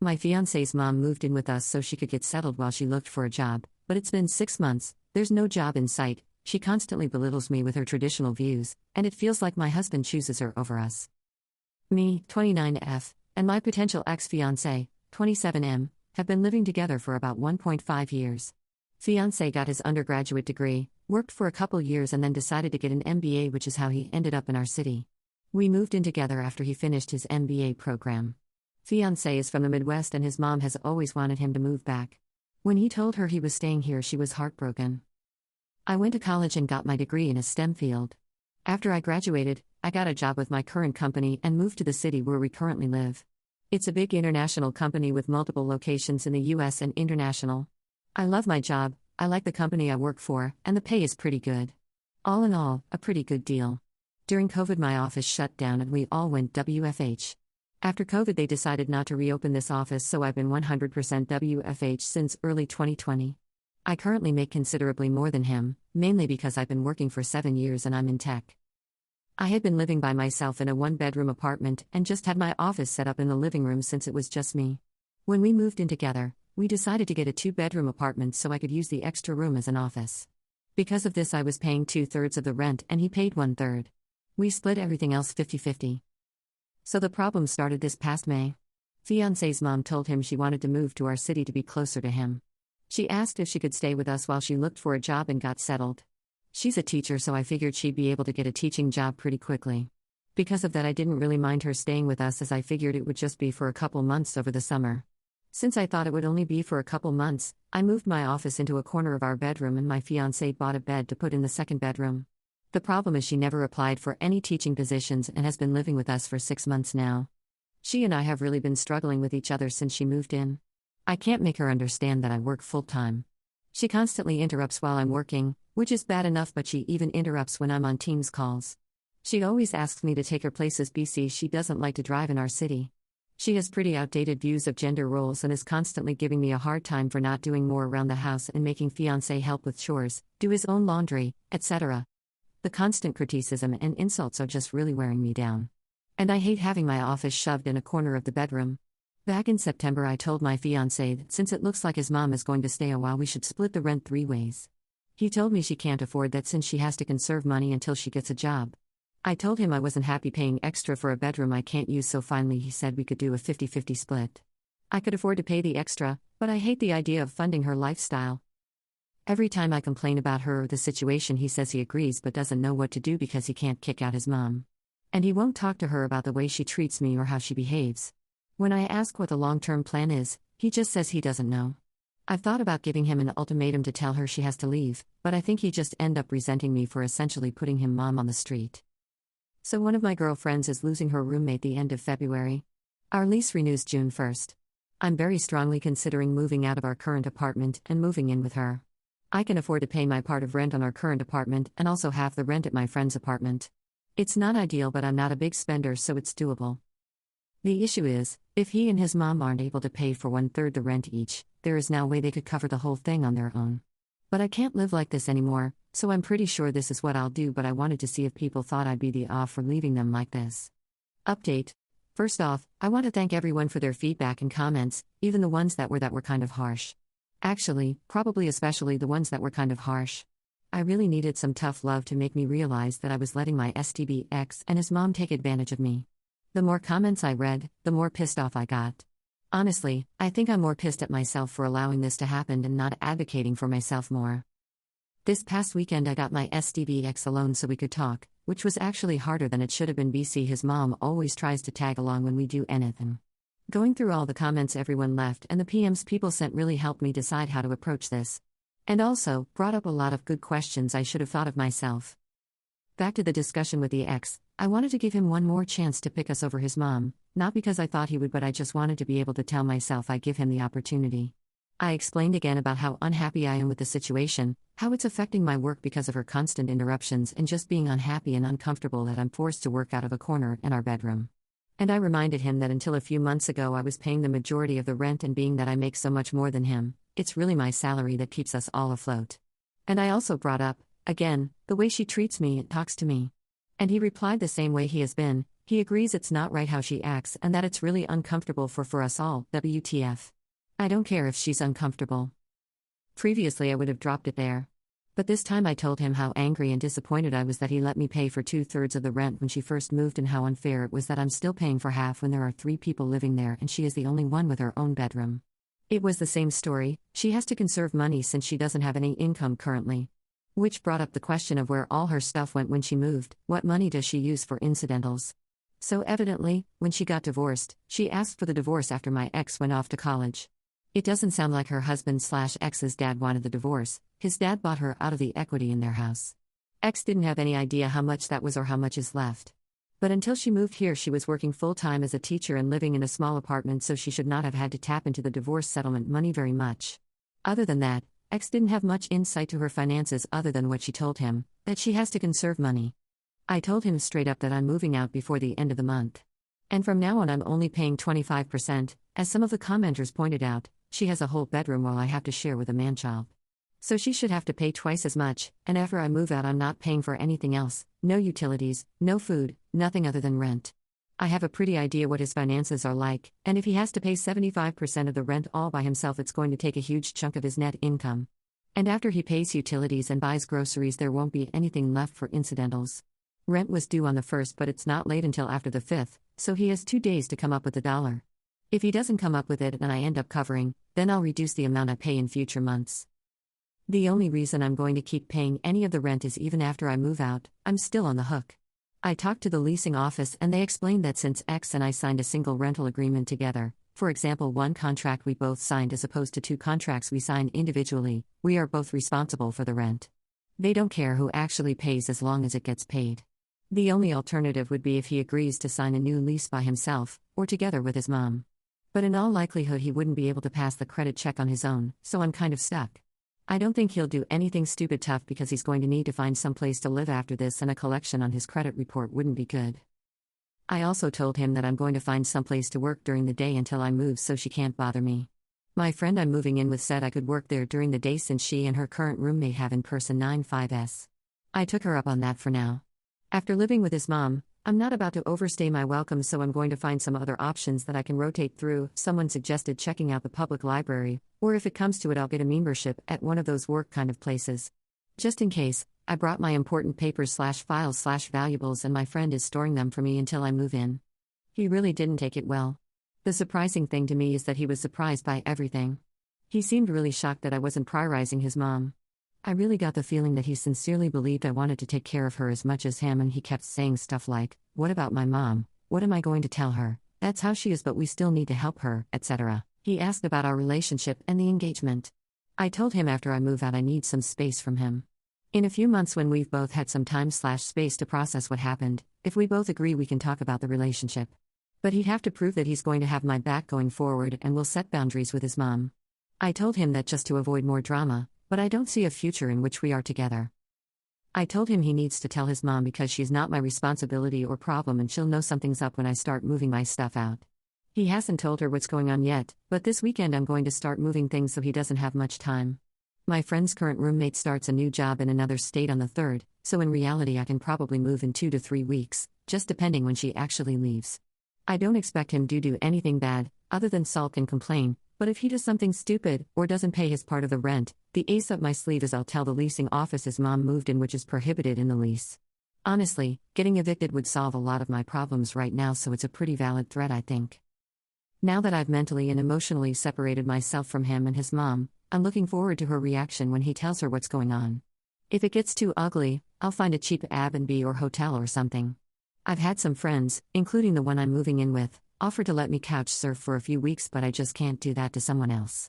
My fiance's mom moved in with us so she could get settled while she looked for a job, but it's been 6 months, there's no job in sight, she constantly belittles me with her traditional views, and it feels like my husband chooses her over us. Me, 29F, and my potential ex-fiancé, 27M, have been living together for about 1.5 years. Fiancé got his undergraduate degree, worked for a couple years and then decided to get an MBA, which is how he ended up in our city. We moved in together after he finished his MBA program. Fiancé is from the Midwest and his mom has always wanted him to move back. When he told her he was staying here, she was heartbroken. I went to college and got my degree in a STEM field. After I graduated, I got a job with my current company and moved to the city where we currently live. It's a big international company with multiple locations in the US and international. I love my job, I like the company I work for, and the pay is pretty good. All in all, a pretty good deal. During COVID, my office shut down and we all went WFH. After COVID, they decided not to reopen this office, so I've been 100% WFH since early 2020. I currently make considerably more than him, mainly because I've been working for 7 years and I'm in tech. I had been living by myself in a one-bedroom apartment and just had my office set up in the living room since it was just me. When we moved in together, we decided to get a 2-bedroom apartment so I could use the extra room as an office. Because of this, I was paying 2/3 of the rent and he paid 1/3. We split everything else 50-50. So the problem started this past May. Fiancé's mom told him she wanted to move to our city to be closer to him. She asked if she could stay with us while she looked for a job and got settled. She's a teacher, so I figured she'd be able to get a teaching job pretty quickly. Because of that, I didn't really mind her staying with us, as I figured it would just be for a couple months over the summer. Since I thought it would only be for a couple months, I moved my office into a corner of our bedroom and my fiancé bought a bed to put in the second bedroom. The problem is she never applied for any teaching positions and has been living with us for 6 months now. She and I have really been struggling with each other since she moved in. I can't make her understand that I work full-time. She constantly interrupts while I'm working, which is bad enough, but she even interrupts when I'm on Teams calls. She always asks me to take her places because she doesn't like to drive in our city. She has pretty outdated views of gender roles and is constantly giving me a hard time for not doing more around the house and making fiancé help with chores, do his own laundry, etc. The constant criticism and insults are just really wearing me down. And I hate having my office shoved in a corner of the bedroom. Back in September, I told my fiancé that since it looks like his mom is going to stay a while, we should split the rent 3 ways. He told me she can't afford that since she has to conserve money until she gets a job. I told him I wasn't happy paying extra for a bedroom I can't use, so finally he said we could do a 50-50 split. I could afford to pay the extra, but I hate the idea of funding her lifestyle. Every time I complain about her or the situation, he says he agrees but doesn't know what to do because he can't kick out his mom. And he won't talk to her about the way she treats me or how she behaves. When I ask what the long-term plan is, he just says he doesn't know. I've thought about giving him an ultimatum to tell her she has to leave, but I think he'd just end up resenting me for essentially putting him mom on the street. So one of my girlfriends is losing her roommate the end of February. Our lease renews June 1st. I'm very strongly considering moving out of our current apartment and moving in with her. I can afford to pay my part of rent on our current apartment and also half the rent at my friend's apartment. It's not ideal, but I'm not a big spender, so it's doable. The issue is, if he and his mom aren't able to pay for 1/3 the rent each, there is no way they could cover the whole thing on their own. But I can't live like this anymore, so I'm pretty sure this is what I'll do, but I wanted to see if people thought I'd be the off for leaving them like this. Update. First off, I want to thank everyone for their feedback and comments, even the ones that were kind of harsh. Actually, probably especially the ones that were kind of harsh. I really needed some tough love to make me realize that I was letting my STB ex and his mom take advantage of me. The more comments I read, the more pissed off I got. Honestly, I think I'm more pissed at myself for allowing this to happen and not advocating for myself more. This past weekend I got my STB ex alone so we could talk, which was actually harder than it should have been because his mom always tries to tag along when we do anything. Going through all the comments everyone left and the PMs people sent really helped me decide how to approach this. And also, brought up a lot of good questions I should have thought of myself. Back to the discussion with the ex, I wanted to give him one more chance to pick us over his mom, not because I thought he would, but I just wanted to be able to tell myself I'd give him the opportunity. I explained again about how unhappy I am with the situation, how it's affecting my work because of her constant interruptions, and just being unhappy and uncomfortable that I'm forced to work out of a corner in our bedroom. And I reminded him that until a few months ago I was paying the majority of the rent, and being that I make so much more than him, it's really my salary that keeps us all afloat. And I also brought up, again, the way she treats me and talks to me. And he replied the same way he has been, He agrees it's not right how she acts and that it's really uncomfortable for us all, WTF. I don't care if she's uncomfortable. Previously I would have dropped it there. But this time I told him how angry and disappointed I was that he let me pay for 2/3 of the rent when she first moved and how unfair it was that I'm still paying for half when there are 3 people living there and she is the only one with her own bedroom. It was the same story, she has to conserve money since she doesn't have any income currently. Which brought up the question of where all her stuff went when she moved, what money does she use for incidentals? So evidently, when she got divorced, she asked for the divorce after my ex went off to college. It doesn't sound like her husband/ex's dad wanted the divorce, his dad bought her out of the equity in their house. Ex didn't have any idea how much that was or how much is left. But until she moved here she was working full-time as a teacher and living in a small apartment, so she should not have had to tap into the divorce settlement money very much. Other than that, Ex didn't have much insight to her finances other than what she told him, that she has to conserve money. I told him straight up that I'm moving out before the end of the month. And from now on I'm only paying 25%, as some of the commenters pointed out, she has a whole bedroom while I have to share with a man-child. So she should have to pay twice as much, and after I move out I'm not paying for anything else, no utilities, no food, nothing other than rent. I have a pretty idea what his finances are like, and if he has to pay 75% of the rent all by himself it's going to take a huge chunk of his net income. And after he pays utilities and buys groceries there won't be anything left for incidentals. Rent was due on the 1st but it's not late until after the 5th, so he has 2 days to come up with $1. If he doesn't come up with it and I end up covering, then I'll reduce the amount I pay in future months. The only reason I'm going to keep paying any of the rent is even after I move out, I'm still on the hook. I talked to the leasing office and they explained that since X and I signed a single rental agreement together, for example one contract we both signed as opposed to 2 contracts we signed individually, we are both responsible for the rent. They don't care who actually pays as long as it gets paid. The only alternative would be if he agrees to sign a new lease by himself, or together with his mom. But in all likelihood he wouldn't be able to pass the credit check on his own, so I'm kind of stuck. I don't think he'll do anything stupid tough because he's going to need to find some place to live after this and a collection on his credit report wouldn't be good. I also told him that I'm going to find some place to work during the day until I move so she can't bother me. My friend I'm moving in with said I could work there during the day since she and her current roommate have in-person 9-5s. I took her up on that for now. After living with his mom, I'm not about to overstay my welcome, so I'm going to find some other options that I can rotate through. Someone suggested checking out the public library, or if it comes to it I'll get a membership at one of those work kind of places. Just in case, I brought my important papers/files/valuables and my friend is storing them for me until I move in. He really didn't take it well. The surprising thing to me is that he was surprised by everything. He seemed really shocked that I wasn't prioritizing his mom. I really got the feeling that he sincerely believed I wanted to take care of her as much as him, and he kept saying stuff like, "What about my mom? What am I going to tell her? That's how she is, but we still need to help her," etc. He asked about our relationship and the engagement. I told him after I move out I need some space from him. In a few months when we've both had some time/space to process what happened, if we both agree we can talk about the relationship. But he'd have to prove that he's going to have my back going forward and will set boundaries with his mom. I told him that just to avoid more drama, but I don't see a future in which we are together. I told him he needs to tell his mom because she's not my responsibility or problem and she'll know something's up when I start moving my stuff out. He hasn't told her what's going on yet, but this weekend I'm going to start moving things so he doesn't have much time. My friend's current roommate starts a new job in another state on the 3rd, so in reality I can probably move in 2 to 3 weeks, just depending when she actually leaves. I don't expect him to do anything bad, other than sulk and complain, but if he does something stupid, or doesn't pay his part of the rent, the ace up my sleeve is I'll tell the leasing office his mom moved in, which is prohibited in the lease. Honestly, getting evicted would solve a lot of my problems right now, so it's a pretty valid threat I think. Now that I've mentally and emotionally separated myself from him and his mom, I'm looking forward to her reaction when he tells her what's going on. If it gets too ugly, I'll find a cheap Airbnb or hotel or something. I've had some friends, including the one I'm moving in with, offer to let me couch surf for a few weeks, but I just can't do that to someone else.